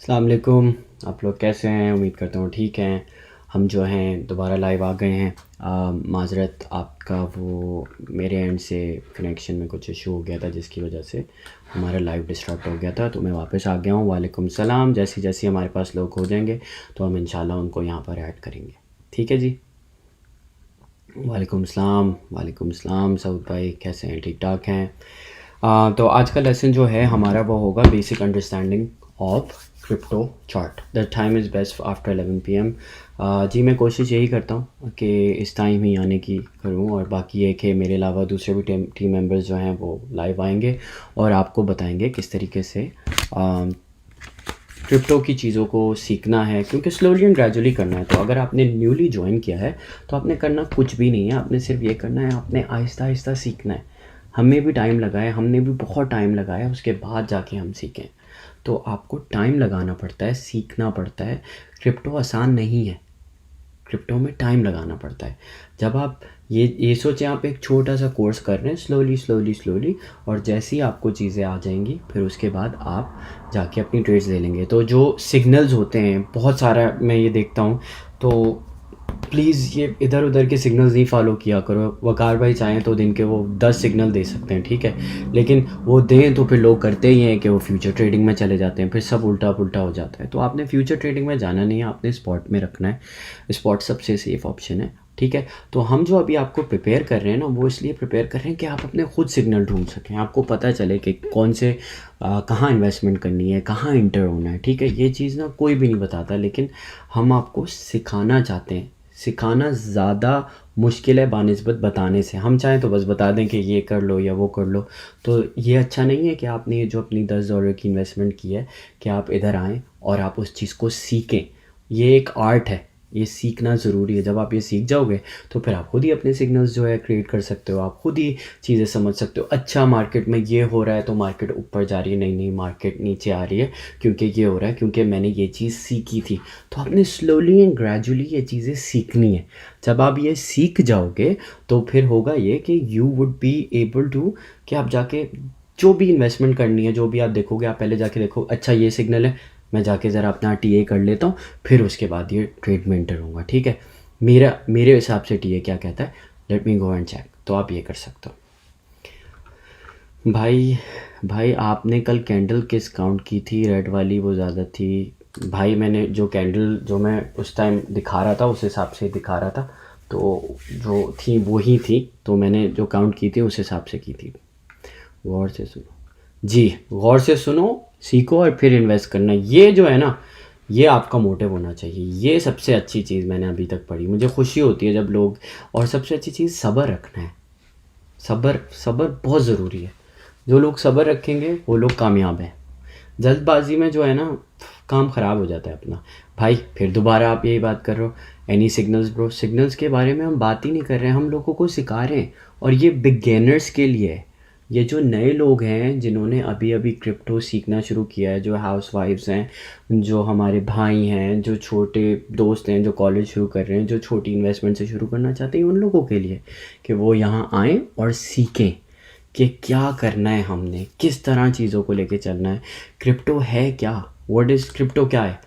अस्सलाम वालेकुम। आप लोग कैसे हैं? उम्मीद करता हूँ ठीक हैं। हम जो हैं दोबारा लाइव आ गए हैं। माज़रत आपका वो मेरे एंड से कनेक्शन में कुछ इशू हो गया था जिसकी वजह से हमारा लाइव डिस्टर्ब हो गया था, तो मैं वापस आ गया हूँ। वालेकुम सलाम। जैसे जैसे हमारे पास लोग हो जाएंगे तो हम इंशाल्लाह उनको यहाँ पर ऐड करेंगे। ठीक है जी। वालेकुम सलाम। वालेकुम सलाम। सऊद भाई कैसे हैं? ठीक ठाक हैं। तो आज का लेसन जो है हमारा वो होगा basic understanding of crypto chart. The time is best after 11 PM। जी मैं कोशिश यही करता हूँ कि इस टाइम ही आने की करूँ, और बाकी ये कि मेरे अलावा दूसरे भी टीम मेंबर्स जो हैं वो लाइव आएंगे और आपको बताएंगे किस तरीके से क्रिप्टो की चीज़ों को सीखना है, क्योंकि स्लोली एंड ग्रेजुअली करना है। तो अगर आपने न्यूली ज्वाइन किया है तो आपने करना कुछ भी नहीं है, आपने सिर्फ ये करना है, आपने आहिस्ता आहिस्ता सीखना है। हमें भी टाइम लगाया, हमने भी बहुत टाइम लगाया, उसके बाद जाके हम सीखें। तो आपको टाइम लगाना पड़ता है, सीखना पड़ता है। क्रिप्टो आसान नहीं है, क्रिप्टो में टाइम लगाना पड़ता है। जब आप ये सोचें आप एक छोटा सा कोर्स कर रहे हैं स्लोली स्लोली स्लोली, और जैसे ही आपको चीज़ें आ जाएंगी फिर उसके बाद आप जाके अपनी ट्रेड्स ले लेंगे। तो जो सिग्नल्स होते हैं बहुत सारा मैं ये देखता हूँ, तो प्लीज़ ये इधर उधर के सिग्नल्स नहीं फॉलो किया करो। वकार भाई चाहें तो दिन के वो 10 सिग्नल दे सकते हैं, ठीक है, लेकिन वो दें तो फिर लोग करते ही हैं कि वो फ्यूचर ट्रेडिंग में चले जाते हैं, फिर सब उल्टा पुल्टा हो जाता है। तो आपने फ्यूचर ट्रेडिंग में जाना नहीं है, आपने स्पॉट में रखना है। स्पॉट सबसे सेफ ऑप्शन है, ठीक है। तो हम जो अभी आपको प्रिपेयर कर रहे हैं ना, वो इसलिए प्रिपेयर कर रहे हैं कि आप अपने खुद सिग्नल ढूंढ सकें, आपको पता चले कि कौन से कहाँ इन्वेस्टमेंट करनी है, कहाँ इंटर होना है, ठीक है। ये चीज़ ना कोई भी नहीं बताता, लेकिन हम आपको सिखाना चाहते हैं। सिखाना ज़्यादा मुश्किल है बानिस्बत बताने से। हम चाहें तो बस बता दें कि ये कर लो या वो कर लो, तो ये अच्छा नहीं है कि आपने ये जो अपनी $10 की इन्वेस्टमेंट की है कि आप इधर आएँ और आप उस चीज़ को सीखें। ये एक आर्ट है, ये सीखना ज़रूरी है। जब आप ये सीख जाओगे तो फिर आप खुद ही अपने सिग्नल्स जो है क्रिएट कर सकते हो, आप खुद ही चीज़ें समझ सकते हो। अच्छा मार्केट में ये हो रहा है तो मार्केट ऊपर जा रही है, नहीं नहीं मार्केट नीचे आ रही है क्योंकि ये हो रहा है, क्योंकि मैंने ये चीज़ सीखी थी। तो आपने स्लोली एंड ग्रेजुअली ये चीज़ें सीखनी है। जब आप ये सीख जाओगे तो फिर होगा ये कि you would be able to, कि आप जाके जो भी इन्वेस्टमेंट करनी है, जो भी आप देखोगे, आप पहले जाके देखो अच्छा ये सिग्नल है, मैं जाके ज़रा अपना टीए कर लेता हूँ, फिर उसके बाद ये ट्रेड में एंटर होऊंगा, ठीक है। मेरे हिसाब से टीए क्या कहता है, let me go and check, तो आप ये कर सकते हो। भाई आपने कल कैंडल किस काउंट की थी? रेड वाली वो ज़्यादा थी। भाई मैंने जो कैंडल जो मैं उस टाइम दिखा रहा था उस हिसाब से दिखा रहा था, तो जो थी वही थी, तो मैंने जो काउंट की थी उस हिसाब से की थी। गौर से सुनो जी, गौर से सुनो, सीखो और फिर इन्वेस्ट करना। ये जो है ना, ये आपका मोटिव होना चाहिए। ये सबसे अच्छी चीज़ मैंने अभी तक पढ़ी, मुझे खुशी होती है जब लोग, और सबसे अच्छी चीज़ सब्र रखना है। सब्र सब्र बहुत ज़रूरी है। जो लोग सब्र रखेंगे वो लोग कामयाब हैं। जल्दबाजी में जो है ना काम ख़राब हो जाता है अपना। भाई फिर दोबारा आप यही बात कर रहे हो, एनी सिग्नल्स ब्रो? सिग्नल्स के बारे में हम बात ही नहीं कर रहे हैं, हम लोगों को सिखा रहे हैं, और ये बिगेनर्स के लिए है। ये जो नए लोग हैं जिन्होंने अभी अभी क्रिप्टो सीखना शुरू किया है, जो हाउस वाइफ्स हैं, जो हमारे भाई हैं, जो छोटे दोस्त हैं, जो कॉलेज शुरू कर रहे हैं, जो छोटी इन्वेस्टमेंट से शुरू करना चाहते हैं, उन लोगों के लिए कि वो यहाँ आएँ और सीखें कि क्या करना है, हमने किस तरह चीज़ों को लेके चलना है। क्रिप्टो है क्या? What is crypto? क्या है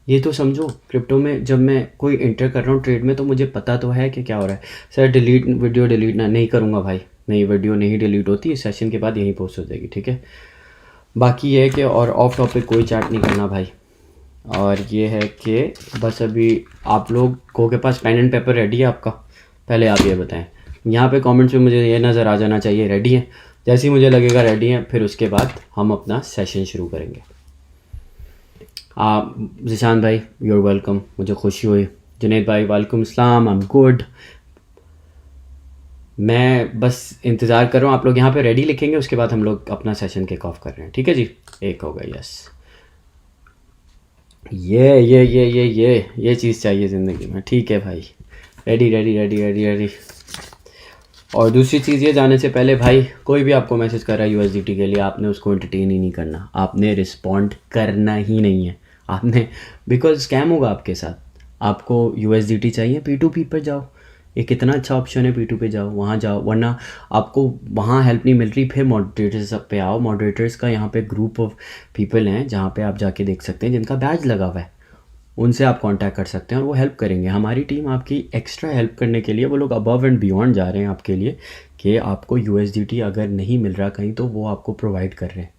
ये तो समझो। क्रिप्टो में जब मैं कोई इंटर कर रहा हूँ ट्रेड में, तो मुझे पता तो है कि क्या हो रहा है। सर डिलीट वीडियो डिलीट ना नहीं करूँगा भाई, नहीं वीडियो नहीं डिलीट होती, इस सेशन के बाद यहीं पोस्ट हो जाएगी, ठीक है। बाकी ये है कि और ऑफ टॉपिक कोई चैट नहीं करना भाई। और ये है कि बस अभी आप लोगों के पास पेन एंड पेपर रेडी है आपका? पहले आप ये बताएं, यहाँ पे कमेंट्स में मुझे ये नज़र आ जाना चाहिए रेडी है। जैसे ही मुझे लगेगा रेडी है, फिर उसके बाद हम अपना सेशन शुरू करेंगे। आप जिशान भाई यूर वेलकम, मुझे खुशी हुई। जुनेद भाई वालेकुम अस्सलाम, आई एम गुड। मैं बस इंतज़ार कर रहा हूँ, आप लोग यहाँ पे रेडी लिखेंगे, उसके बाद हम लोग अपना सेशन किक ऑफ कर रहे हैं, ठीक है जी। एक होगा, यस। ये चीज़ चाहिए ज़िंदगी में, ठीक है भाई। Ready ready ready ready ready. और दूसरी चीज़ ये जाने से पहले भाई, कोई भी आपको मैसेज कर रहा है यूएसडीटी के लिए, आपने उसको एंटरटेन ही नहीं करना, आपने रिस्पॉन्ड करना ही नहीं है आपने, बिकॉज स्कैम होगा आपके साथ। आपको यूएसडीटी चाहिए, P2P पर जाओ, ये कितना अच्छा ऑप्शन है, P2 पे जाओ, वहाँ जाओ, वरना आपको वहाँ हेल्प नहीं मिल रही, फिर मॉडरेटर्स पे आओ। मॉडरेटर्स का यहाँ पे ग्रुप ऑफ पीपल हैं जहाँ पे आप जाके देख सकते हैं जिनका बैज लगा हुआ है, उनसे आप कांटेक्ट कर सकते हैं और वो हेल्प करेंगे। हमारी टीम आपकी एक्स्ट्रा हेल्प करने के लिए, वो लोग अबव एंड बियॉन्ड जा रहे हैं आपके लिए कि आपको USDT अगर नहीं मिल रहा कहीं तो वो आपको प्रोवाइड कर रहे हैं।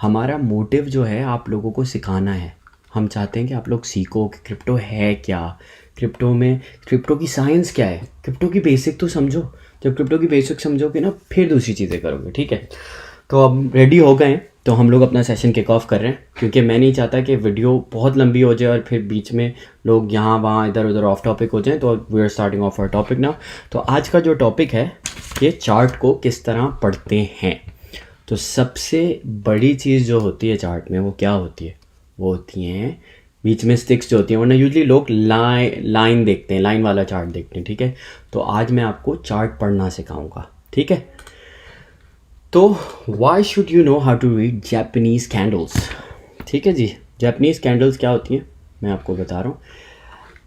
हमारा मोटिव जो है आप लोगों को सिखाना है। हम चाहते हैं कि आप लोग सीखो कि क्रिप्टो है क्या, क्रिप्टो की साइंस क्या है, क्रिप्टो की बेसिक तो समझो। जब क्रिप्टो की बेसिक समझोगे ना फिर दूसरी चीज़ें करोगे, ठीक है। तो अब रेडी हो गए हैं तो हम लोग अपना सेशन किक ऑफ कर रहे हैं, क्योंकि मैं नहीं चाहता कि वीडियो बहुत लंबी हो जाए और फिर बीच में लोग यहाँ वहाँ इधर उधर ऑफ टॉपिक हो जाएं। तो we are starting off our topic now. तो आज का जो टॉपिक है कि चार्ट को किस तरह पढ़ते हैं। तो सबसे बड़ी चीज़ जो होती है चार्ट में वो क्या होती है, वो होती हैं बीच में स्टिक्स जो होती हैं, वरना यूजली लोग लाइन देखते हैं, लाइन वाला चार्ट देखते हैं, ठीक है। तो आज मैं आपको चार्ट पढ़ना सिखाऊंगा, ठीक है। तो why should you know how to read Japanese candles, ठीक है जी। जापानीज़ कैंडल्स क्या होती हैं मैं आपको बता रहा हूँ।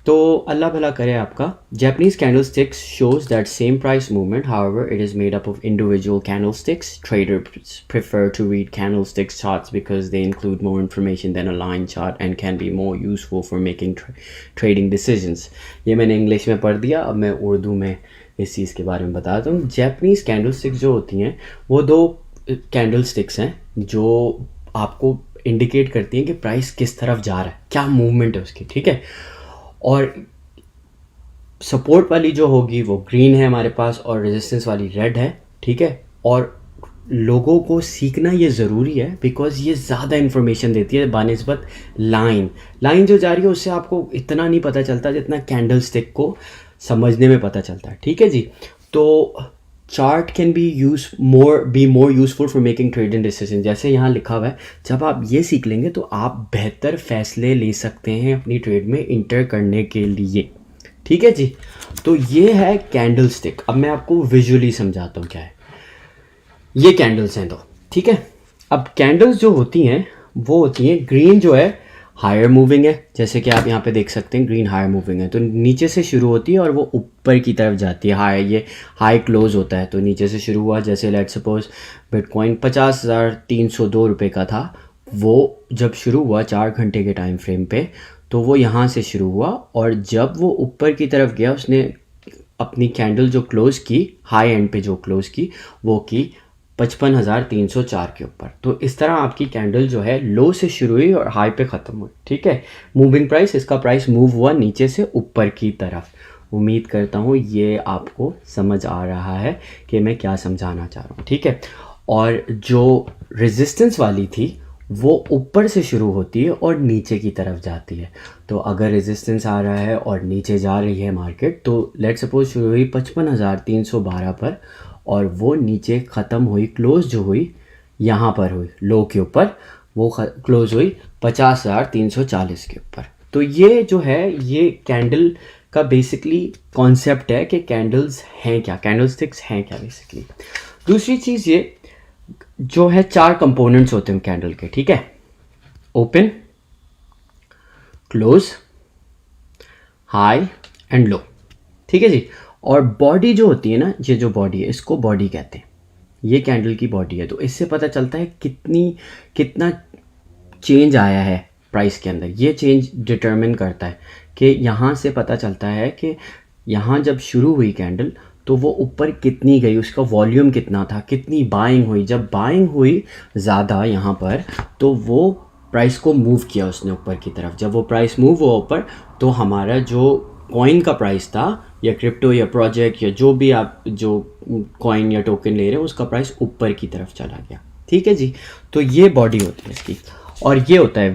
तो अल्लाह भला करे आपका। Japanese candlesticks shows that same price movement, however it is made up of individual candlesticks. Traders prefer to read candlesticks charts because they include more information than a line chart and can be more useful for making trading decisions. ये मैंने English में पढ़ दिया, अब मैं उर्दू में इस चीज़ के बारे में बताता हूँ। Japanese candlesticks जो होती हैं वो दो कैंडलस्टिक्स हैं जो आपको इंडिकेट करती हैं कि प्राइस किस तरफ जा रहा है, क्या मूवमेंट है उसकी, ठीक है। और सपोर्ट वाली जो होगी वो ग्रीन है हमारे पास और रेजिस्टेंस वाली रेड है, ठीक है। और लोगों को सीखना ये ज़रूरी है बिकॉज ये ज़्यादा इन्फॉर्मेशन देती है बानिस्बत लाइन जो जा रही है उससे आपको इतना नहीं पता चलता जितना कैंडल स्टिक को समझने में पता चलता है, ठीक है जी। तो chart can be more useful for making trading decision. जैसे यहाँ लिखा हुआ है, जब आप ये सीख लेंगे तो आप बेहतर फैसले ले सकते हैं अपनी ट्रेड में इंटर करने के लिए, ठीक है जी। तो ये है कैंडल स्टिक। अब मैं आपको विजुअली समझाता हूँ क्या है। ये कैंडल्स हैं, तो ठीक है। अब कैंडल्स जो होती हैं वो होती हैं, ग्रीन जो है हायर मूविंग है, जैसे कि आप यहाँ पे देख सकते हैं ग्रीन हायर मूविंग है, तो नीचे से शुरू होती है और वो ऊपर की तरफ जाती है। ये हाई क्लोज होता है, तो नीचे से शुरू हुआ, जैसे लेट सपोज बिटकॉइन 50,302 रुपये का था, वो जब शुरू हुआ 4 घंटे के टाइम फ्रेम पे, तो वो यहाँ से शुरू हुआ और जब वो ऊपर की तरफ गया उसने अपनी कैंडल जो क्लोज़ की, हाई एंड पे जो क्लोज़ की वो की 55,304 के ऊपर। तो इस तरह आपकी कैंडल जो है लो से शुरू हुई और हाई पे ख़त्म हुई, ठीक है। मूविंग प्राइस, इसका प्राइस मूव हुआ नीचे से ऊपर की तरफ। उम्मीद करता हूँ ये आपको समझ आ रहा है कि मैं क्या समझाना चाह रहा हूँ, ठीक है। और जो रेजिस्टेंस वाली थी वो ऊपर से शुरू होती है और नीचे की तरफ जाती है। तो अगर रेजिस्टेंस आ रहा है और नीचे जा रही है मार्केट, तो लेट सपोज शुरू हुई 55,312 पर और वो नीचे ख़त्म हुई, क्लोज जो हुई यहाँ पर हुई लो के ऊपर, वो क्लोज हुई 50,340 के ऊपर। तो ये जो है ये कैंडल का बेसिकली कॉन्सेप्ट है कि कैंडल्स हैं क्या, कैंडल स्टिक्स हैं क्या बेसिकली। दूसरी चीज़ ये जो है 4 कंपोनेंट्स होते हैं कैंडल के, ठीक है। Open, close, high and low, ठीक है जी। और बॉडी जो होती है ना, ये जो बॉडी है इसको बॉडी कहते हैं, ये कैंडल की बॉडी है। तो इससे पता चलता है कितना चेंज आया है प्राइस के अंदर। ये चेंज डिटरमिन करता है कि यहाँ से पता चलता है कि यहाँ जब शुरू हुई कैंडल तो वो ऊपर कितनी गई, उसका वॉल्यूम कितना था, कितनी बाइंग हुई। जब बाइंग हुई ज़्यादा यहाँ पर तो वो प्राइस को मूव किया उसने ऊपर की तरफ। जब वो प्राइस मूव हुआ ऊपर तो हमारा जो कॉइन का प्राइस था या क्रिप्टो या प्रोजेक्ट या जो भी आप जो कॉइन या टोकन ले रहे हो उसका प्राइस ऊपर की तरफ चला गया, ठीक है जी। तो ये बॉडी होती है इसकी। और ये होता है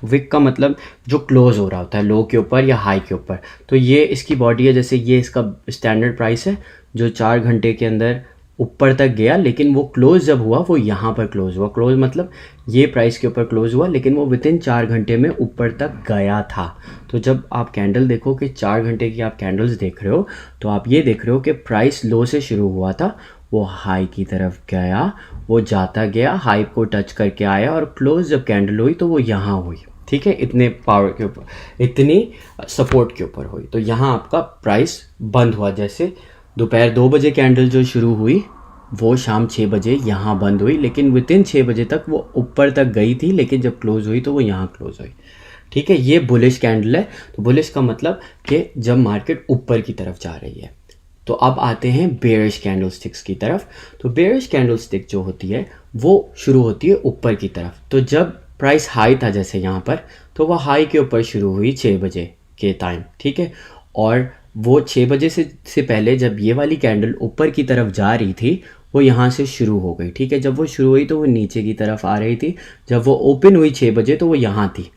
विक का मतलब जो क्लोज हो रहा होता है लो के ऊपर या हाई के ऊपर। तो ये इसकी बॉडी है, जैसे ये इसका स्टैंडर्ड प्राइस है जो 4 घंटे के अंदर ऊपर तक गया, लेकिन वो क्लोज जब हुआ वो यहाँ पर क्लोज हुआ। क्लोज मतलब ये प्राइस के ऊपर क्लोज हुआ लेकिन वो विदिन 4 घंटे में ऊपर तक गया था। तो जब आप कैंडल देखो कि 4 घंटे की आप कैंडल्स देख रहे हो तो आप ये देख रहे हो कि प्राइस लो से शुरू हुआ था, वो हाई की तरफ गया, वो जाता गया, हाई को टच करके आया और क्लोज जब कैंडल हुई तो वो यहाँ हुई, ठीक है, इतने पावर के ऊपर, इतनी सपोर्ट के ऊपर हुई। तो यहाँ आपका प्राइस बंद हुआ, जैसे दोपहर 2 बजे कैंडल जो शुरू हुई वो शाम 6 बजे यहाँ बंद हुई, लेकिन विद इन 6 बजे तक वो ऊपर तक गई थी, लेकिन जब क्लोज हुई तो वो यहाँ क्लोज हुई। ठीक है, ये बुलिश कैंडल है। तो बुलिश का मतलब कि जब मार्केट ऊपर की तरफ जा रही है। तो अब आते हैं बेयरिश कैंडल स्टिक्स की तरफ। तो बेयरिश कैंडल स्टिक जो होती है वो शुरू होती है ऊपर की तरफ। तो जब प्राइस हाई था जैसे यहाँ पर, तो वह हाई के ऊपर शुरू हुई 6 बजे के टाइम, ठीक है। और वो 6 बजे से पहले जब ये वाली कैंडल ऊपर की तरफ जा रही थी, वो यहाँ से शुरू हो गई, ठीक है। जब वो शुरू हुई तो वो नीचे की तरफ आ रही थी। जब वो ओपन हुई 6 बजे तो वो यहाँ थी।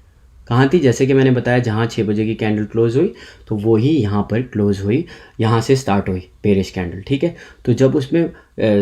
कहाँ थी? जैसे कि मैंने बताया, जहाँ 6 बजे की कैंडल क्लोज हुई तो वो ही यहाँ पर क्लोज हुई, यहाँ से स्टार्ट हुई बेरिश कैंडल, ठीक है। तो जब उसमें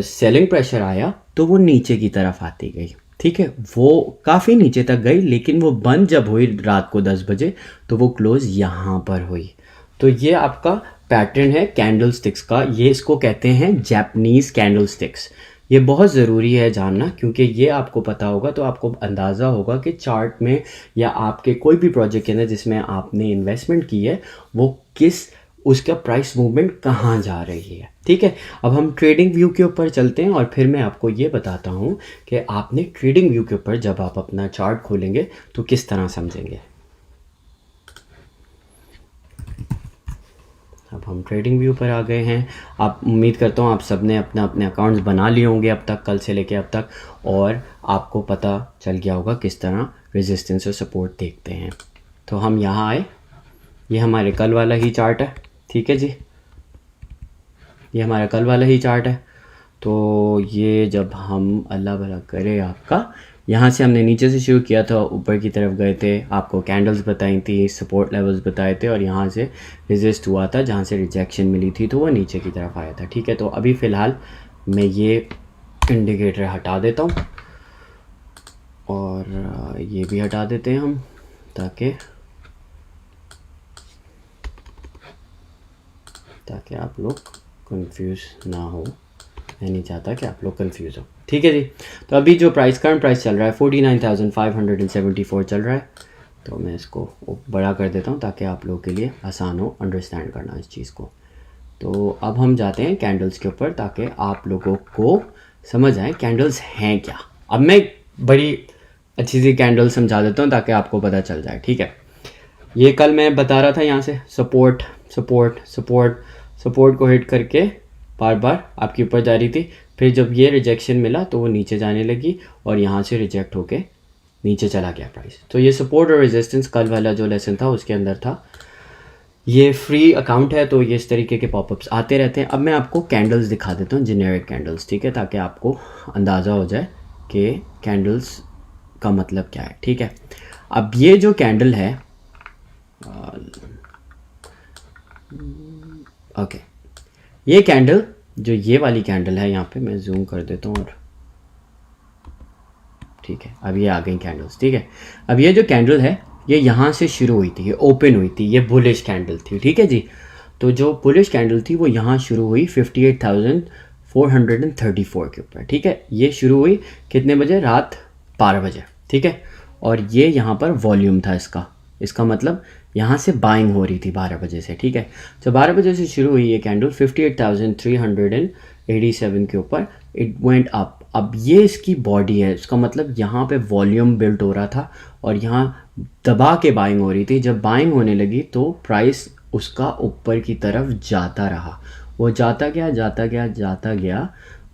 सेलिंग प्रेशर आया तो वो नीचे की तरफ आती गई, ठीक है। वो काफ़ी नीचे तक गई, लेकिन वो बंद जब हुई रात को 10 बजे तो वो क्लोज यहाँ पर हुई। तो ये आपका पैटर्न है कैंडल स्टिक्स का। ये इसको कहते हैं जापानीज़ कैंडल स्टिक्स। ये बहुत ज़रूरी है जानना, क्योंकि ये आपको पता होगा तो आपको अंदाज़ा होगा कि चार्ट में या आपके कोई भी प्रोजेक्ट के अंदर जिसमें आपने इन्वेस्टमेंट की है वो किस, उसका प्राइस मूवमेंट कहाँ जा रही है, ठीक है। अब हम ट्रेडिंग व्यू के ऊपर चलते हैं और फिर मैं आपको ये बताता हूँ कि आपने ट्रेडिंग व्यू के ऊपर जब आप अपना चार्ट खोलेंगे तो किस तरह समझेंगे। अब हम ट्रेडिंग व्यू पर आ गए हैं। आप, उम्मीद करता हूँ आप सब ने अपने अकाउंट्स बना लिए होंगे अब तक, कल से लेके अब तक, और आपको पता चल गया होगा किस तरह रेजिस्टेंस और सपोर्ट देखते हैं। तो हम यहाँ आए, ये हमारे कल वाला ही चार्ट है, ठीक है जी, ये हमारा कल वाला ही चार्ट है। तो ये जब हम, अल्लाह भला करे आपका, यहाँ से हमने नीचे से शुरू किया था, ऊपर की तरफ गए थे, आपको कैंडल्स बताई थी, सपोर्ट लेवल्स बताए थे, और यहाँ से रेजिस्ट हुआ था, जहाँ से रिजेक्शन मिली थी तो वह नीचे की तरफ आया था, ठीक है। तो अभी फ़िलहाल मैं ये इंडिकेटर हटा देता हूँ और ये भी हटा देते हैं हम, ताकि आप लोग कंफ्यूज ना हो। मैं नहीं चाहता कि आप लोग कंफ्यूज हो, ठीक है जी। तो अभी जो करंट प्राइस चल रहा है 49,574 चल रहा है। तो मैं इसको बड़ा कर देता हूँ ताकि आप लोगों के लिए आसान हो अंडरस्टैंड करना इस चीज़ को। तो अब हम जाते हैं कैंडल्स के ऊपर ताकि आप लोगों को समझ आए कैंडल्स हैं क्या। अब मैं बड़ी अच्छी सी कैंडल समझा देता हूँ ताकि आपको पता चल जाए, ठीक है। ये कल मैं बता रहा था, यहाँ से सपोर्ट सपोर्ट सपोर्ट सपोर्ट को हिट करके बार बार आपके ऊपर जा रही थी। फिर जब ये रिजेक्शन मिला तो वो नीचे जाने लगी और यहाँ से रिजेक्ट होके नीचे चला गया प्राइस। तो ये सपोर्ट और रेजिस्टेंस कल वाला जो लेसन था उसके अंदर था। ये फ्री अकाउंट है तो ये इस तरीके के पॉपअप्स आते रहते हैं। अब मैं आपको कैंडल्स दिखा देता हूँ, जेनेरिक कैंडल्स, ठीक है, ताकि आपको अंदाज़ा हो जाए कि कैंडल्स का मतलब क्या है, ठीक है। अब ये जो कैंडल है, ओके, ये कैंडल, जो ये वाली कैंडल है, यहाँ पे मैं जूम कर देता हूँ और ठीक है, अब ये आ गई कैंडल्स, ठीक है। अब ये जो कैंडल है ये यहाँ से शुरू हुई थी, ये ओपन हुई थी, ये बुलिश कैंडल थी, ठीक है जी। तो जो बुलिश कैंडल थी वो यहाँ शुरू हुई 58,434 के ऊपर, ठीक है। ये शुरू हुई कितने बजे? रात 12 बजे, ठीक है। और ये यहाँ पर वॉल्यूम था इसका मतलब यहाँ से बाइंग हो रही थी 12 बजे से, ठीक है। तो 12 बजे से शुरू हुई ये कैंडल 58,387 के ऊपर, इट वेंट अप। अब ये इसकी बॉडी है, इसका मतलब यहाँ पे वॉल्यूम बिल्ड हो रहा था और यहाँ दबा के बाइंग हो रही थी। जब बाइंग होने लगी तो प्राइस उसका ऊपर की तरफ जाता रहा, वो जाता गया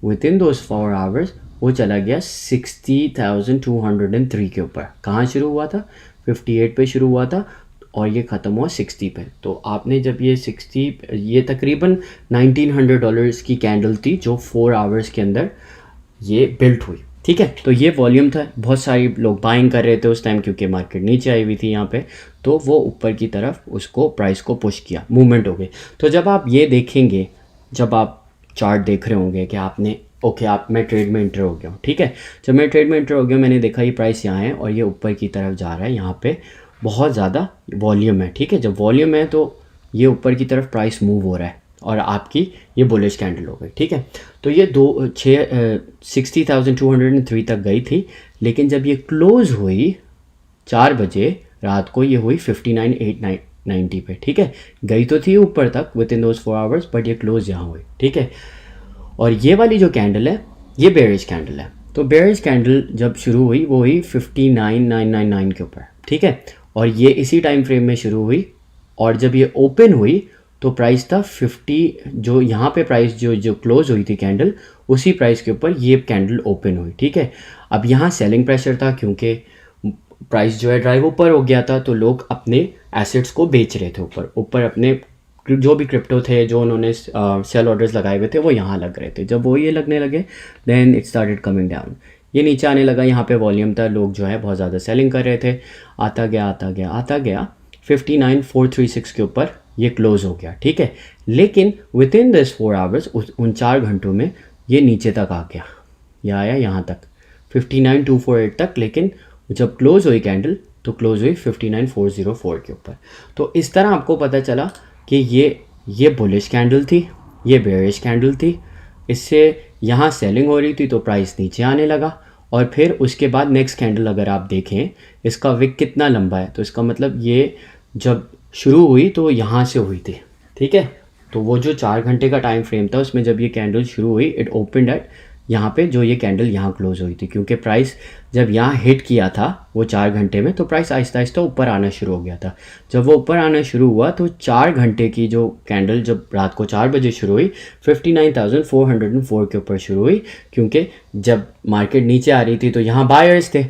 विद इन दोज 4 आवर्स वो चला गया 60,203 के ऊपर। कहाँ शुरू हुआ था? 58 पे शुरू हुआ था और ये ख़त्म हुआ 60 पे। तो आपने जब ये 60, ये तकरीबन $1900 की कैंडल थी जो 4 आवर्स के अंदर ये बिल्ट हुई, ठीक है। तो ये वॉल्यूम था, बहुत सारे लोग बाइंग कर रहे थे उस टाइम क्योंकि मार्केट नीचे आई हुई थी यहाँ पे, तो वो ऊपर की तरफ उसको प्राइस को पुश किया, मूवमेंट हो गई। तो जब आप ये देखेंगे, जब आप चार्ट देख रहे होंगे कि आपने मैं ट्रेड में इंटर हो गया हूँ, ठीक है। जब मैं ट्रेड में इंटर हो गया, मैंने देखा ये प्राइस यहाँ है और ये ऊपर की तरफ जा रहा है, यहाँ पे बहुत ज़्यादा वॉल्यूम है, ठीक है। जब वॉल्यूम है तो ये ऊपर की तरफ प्राइस मूव हो रहा है और आपकी ये बुलिश कैंडल हो गई, ठीक है। तो ये 60,203 तक गई थी, लेकिन जब ये क्लोज हुई 4 बजे रात को ये हुई 59,890 पे, ठीक है। गई तो थी ऊपर तक with in those 4 hours, but ये क्लोज यहाँ हुई, ठीक है। और ये वाली जो कैंडल है ये बेयरिश कैंडल है। तो बेयरिश कैंडल जब शुरू हुई वो हुई 59,999 के ऊपर, ठीक है। और ये इसी टाइम फ्रेम में शुरू हुई, और जब ये ओपन हुई तो प्राइस था 50, जो यहाँ पे प्राइस जो क्लोज हुई थी कैंडल, उसी प्राइस के ऊपर ये कैंडल ओपन हुई, ठीक है। अब यहाँ सेलिंग प्रेशर था क्योंकि प्राइस जो है ड्राइव ऊपर हो गया था, तो लोग अपने एसेट्स को बेच रहे थे ऊपर अपने जो भी क्रिप्टो थे, जो उन्होंने सेल ऑर्डर्स लगाए हुए थे वो यहाँ लग रहे थे। जब वो ये लगने लगे then it started coming down, ये नीचे आने लगा। यहाँ पे वॉल्यूम था, लोग जो है बहुत ज़्यादा सेलिंग कर रहे थे, आता गया 59,436 के ऊपर ये क्लोज हो गया, ठीक है। लेकिन विद इन दिस 4 आवर्स, उन 4 घंटों में ये नीचे तक आ गया, ये आया यहाँ तक 59,248 तक, लेकिन जब क्लोज हुई कैंडल तो क्लोज हुई 59,404 के ऊपर। तो इस तरह आपको पता चला कि ये बुलिश कैंडल थी, ये बेयरिश कैंडल थी। इससे यहाँ सेलिंग हो रही थी तो प्राइस नीचे आने लगा, और फिर उसके बाद नेक्स्ट कैंडल अगर आप देखें इसका विक कितना लंबा है, तो इसका मतलब ये जब शुरू हुई तो यहाँ से हुई थी, ठीक है। तो वो जो 4 घंटे का टाइम फ्रेम था उसमें जब ये कैंडल शुरू हुई इट ओपनड एट यहाँ पे, जो ये कैंडल यहाँ क्लोज हुई थी, क्योंकि प्राइस जब यहाँ हिट किया था वो 4 घंटे में, तो प्राइस आहिस्ता आहिस्ता ऊपर आना शुरू हो गया था। जब वो ऊपर आना शुरू हुआ तो 4 घंटे की जो कैंडल जब रात को 4 बजे शुरू हुई 59,404 के ऊपर शुरू हुई, क्योंकि जब मार्केट नीचे आ रही थी तो यहाँ बायर्स थे।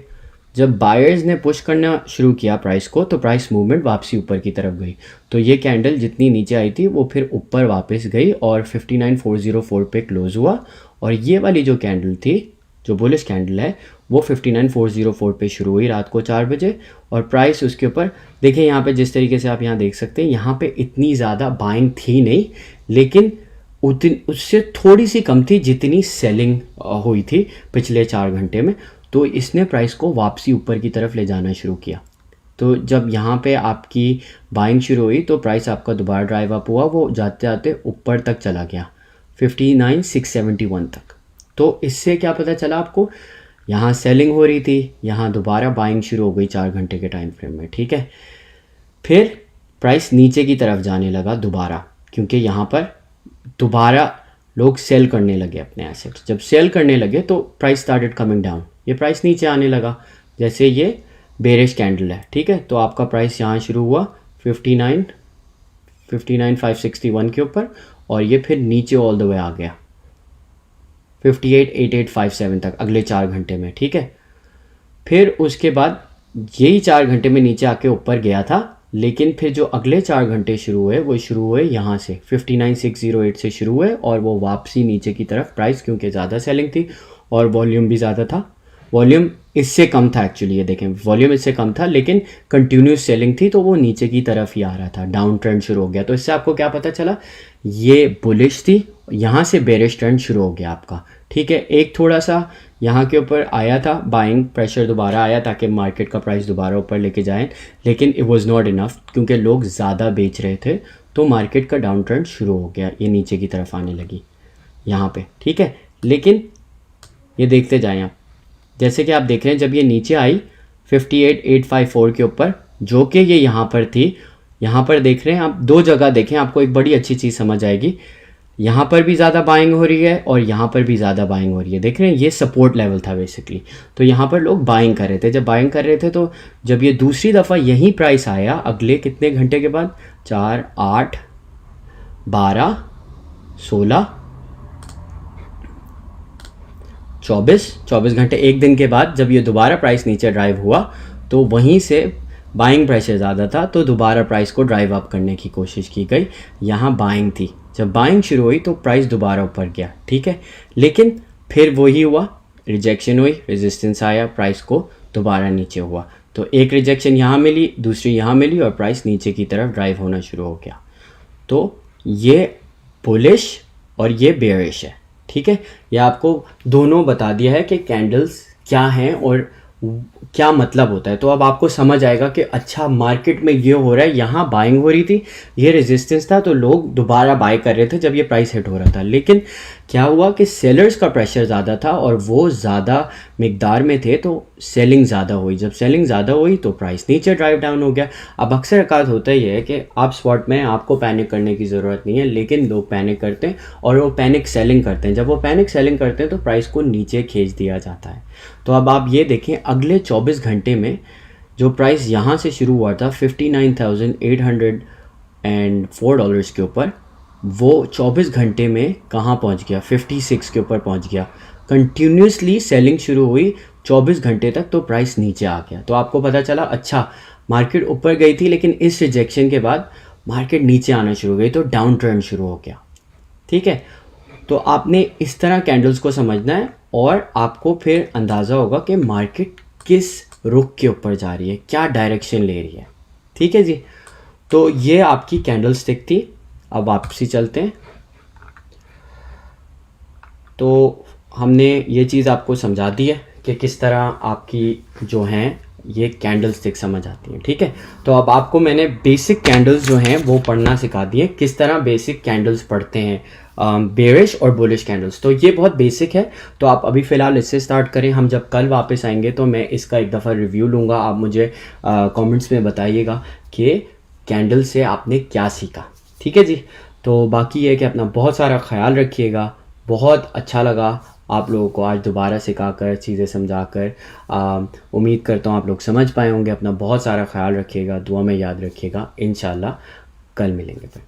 जब बायर्स ने पुश करना शुरू किया प्राइस को तो प्राइस मूवमेंट वापसी ऊपर की तरफ गई। तो ये कैंडल जितनी नीचे आई थी वो फिर ऊपर वापस गई और 59,404 पे क्लोज हुआ। और ये वाली जो कैंडल थी, जो बुलिश कैंडल है, वो 59,404 पे शुरू हुई रात को 4 बजे, और प्राइस उसके ऊपर देखिए यहाँ पे जिस तरीके से आप यहाँ देख सकते हैं, यहाँ पे इतनी ज़्यादा बाइंग थी नहीं, लेकिन उससे थोड़ी सी कम थी जितनी सेलिंग हुई थी पिछले 4 घंटे में। तो इसने प्राइस को वापसी ऊपर की तरफ ले जाना शुरू किया। तो जब यहाँ पे आपकी बाइंग शुरू हुई तो प्राइस आपका दोबारा ड्राइव अप हुआ, वो जाते जाते ऊपर तक चला गया 59,671 तक। तो इससे क्या पता चला आपको, यहाँ सेलिंग हो रही थी, यहाँ दोबारा बाइंग शुरू हो गई 4 घंटे के टाइम फ्रेम में, ठीक है। फिर प्राइस नीचे की तरफ जाने लगा दोबारा, क्योंकि यहाँ पर दोबारा लोग सेल करने लगे अपने एसेट्स। जब सेल करने लगे तो प्राइस स्टार्टेड कमिंग डाउन, ये प्राइस नीचे आने लगा, जैसे ये बेरिश कैंडल है, ठीक है। तो आपका प्राइस यहाँ शुरू हुआ 59,561 के ऊपर, और ये फिर नीचे ऑल द वे आ गया 58,8857 तक अगले 4 घंटे में, ठीक है। फिर उसके बाद यही 4 घंटे में नीचे आके ऊपर गया था, लेकिन फिर जो अगले 4 घंटे शुरू हुए वो शुरू हुए यहाँ से 59,608 से शुरू हुए, और वो वापसी नीचे की तरफ प्राइस, क्योंकि ज़्यादा सेलिंग थी और वॉल्यूम भी ज़्यादा था। वॉल्यूम इससे कम था एक्चुअली, ये देखें वॉल्यूम इससे कम था, लेकिन कंटिन्यूस सेलिंग थी तो वो नीचे की तरफ ही आ रहा था, डाउन ट्रेंड शुरू हो गया। तो इससे आपको क्या पता चला, ये बुलिश थी, यहाँ से बेरिश ट्रेंड शुरू हो गया आपका, ठीक है। एक थोड़ा सा यहाँ के ऊपर आया था, बाइंग प्रेशर दोबारा आया ताकि मार्केट का प्राइस दोबारा ऊपर लेके जाएं, लेकिन इट वाज नॉट इनफ, क्योंकि लोग ज़्यादा बेच रहे थे, तो मार्केट का डाउन ट्रेंड शुरू हो गया, ये नीचे की तरफ आने लगी यहाँ पे, ठीक है। लेकिन ये देखते जाएं आप, जैसे कि आप देख रहे हैं जब ये नीचे आई 58,854 के ऊपर, जो कि ये यहाँ पर थी, यहाँ पर देख रहे हैं आप, 2 जगह देखें आपको एक बड़ी अच्छी चीज़ समझ आएगी। यहाँ पर भी ज़्यादा बाइंग हो रही है और यहाँ पर भी ज़्यादा बाइंग हो रही है, देख रहे हैं, ये सपोर्ट लेवल था बेसिकली। तो यहाँ पर लोग बाइंग कर रहे थे। जब बाइंग कर रहे थे तो जब ये दूसरी दफ़ा यही प्राइस आया अगले कितने घंटे के बाद, 4, 8, 12, 16, 24 घंटे, एक दिन के बाद जब ये दोबारा प्राइस नीचे ड्राइव हुआ तो वहीं से बाइंग प्रेशर ज़्यादा था, तो दोबारा प्राइस को ड्राइव अप करने की कोशिश की गई। यहाँ बाइंग थी, जब बाइंग शुरू हुई तो प्राइस दोबारा ऊपर गया, ठीक है। लेकिन फिर वही हुआ, रिजेक्शन हुई, रेजिस्टेंस आया, प्राइस को दोबारा नीचे हुआ। तो एक रिजेक्शन यहाँ मिली, दूसरी यहाँ मिली, और प्राइस नीचे की तरफ ड्राइव होना शुरू हो गया। तो ये बुलिश और ये बेयरिश है, ठीक है। ये आपको दोनों बता दिया है कि कैंडल्स क्या हैं और क्या मतलब होता है। तो अब आपको समझ आएगा कि अच्छा मार्केट में ये हो रहा है, यहाँ बाइंग हो रही थी, ये रेजिस्टेंस था, तो लोग दोबारा बाय कर रहे थे जब ये प्राइस हिट हो रहा था। लेकिन क्या हुआ कि सेलर्स का प्रेशर ज़्यादा था और वो ज़्यादा मिकदार में थे, तो सेलिंग ज़्यादा हुई। जब सेलिंग ज़्यादा हुई तो प्राइस नीचे ड्राइव डाउन हो गया। अब अक्सर अकात होता ही है कि आप स्पॉट में, आपको पैनिक करने की ज़रूरत नहीं है, लेकिन लोग पैनिक करते हैं और वो पैनिक सेलिंग करते हैं। जब वो पैनिक सेलिंग करते हैं तो प्राइस को नीचे खींच दिया जाता है। तो अब आप ये देखें, अगले 24 घंटे में जो प्राइस यहाँ से शुरू हुआ था $59,804 के ऊपर, वो 24 घंटे में कहाँ पहुँच गया, 56 के ऊपर पहुँच गया। कंटिन्यूसली सेलिंग शुरू हुई 24 घंटे तक, तो प्राइस नीचे आ गया। तो आपको पता चला अच्छा मार्केट ऊपर गई थी, लेकिन इस रिजेक्शन के बाद मार्केट नीचे आना शुरू हो गई, तो डाउन ट्रेंड शुरू हो गया। ठीक है, तो आपने इस तरह कैंडल्स को समझना है और आपको फिर अंदाज़ा होगा कि मार्केट किस रुख के ऊपर जा रही है, क्या डायरेक्शन ले रही है। ठीक है जी, तो ये आपकी कैंडल स्टिक थी। अब वापसी चलते हैं। तो हमने ये चीज़ आपको समझा दी है कि किस तरह आपकी जो हैं ये कैंडल स्टिक समझ आती हैं। ठीक है, तो अब आपको मैंने बेसिक कैंडल्स जो हैं वो पढ़ना सिखा दिए, किस तरह बेसिक कैंडल्स पढ़ते हैं, बेरिश और बुलिश कैंडल्स। तो ये बहुत बेसिक है, तो आप अभी फ़िलहाल इससे स्टार्ट करें। हम जब कल वापस आएंगे तो मैं इसका एक दफ़ा रिव्यू लूँगा। आप मुझे कमेंट्स में बताइएगा कि कैंडल से आपने क्या सीखा। ठीक है जी, तो बाकी ये है कि अपना बहुत सारा ख्याल रखिएगा। बहुत अच्छा लगा आप लोगों को आज दोबारा सिखाकर, चीज़ें समझाकर। उम्मीद करता हूँ आप लोग समझ पाए होंगे। अपना बहुत सारा ख्याल रखिएगा, दुआ में याद रखिएगा। इंशाल्लाह कल मिलेंगे फिर।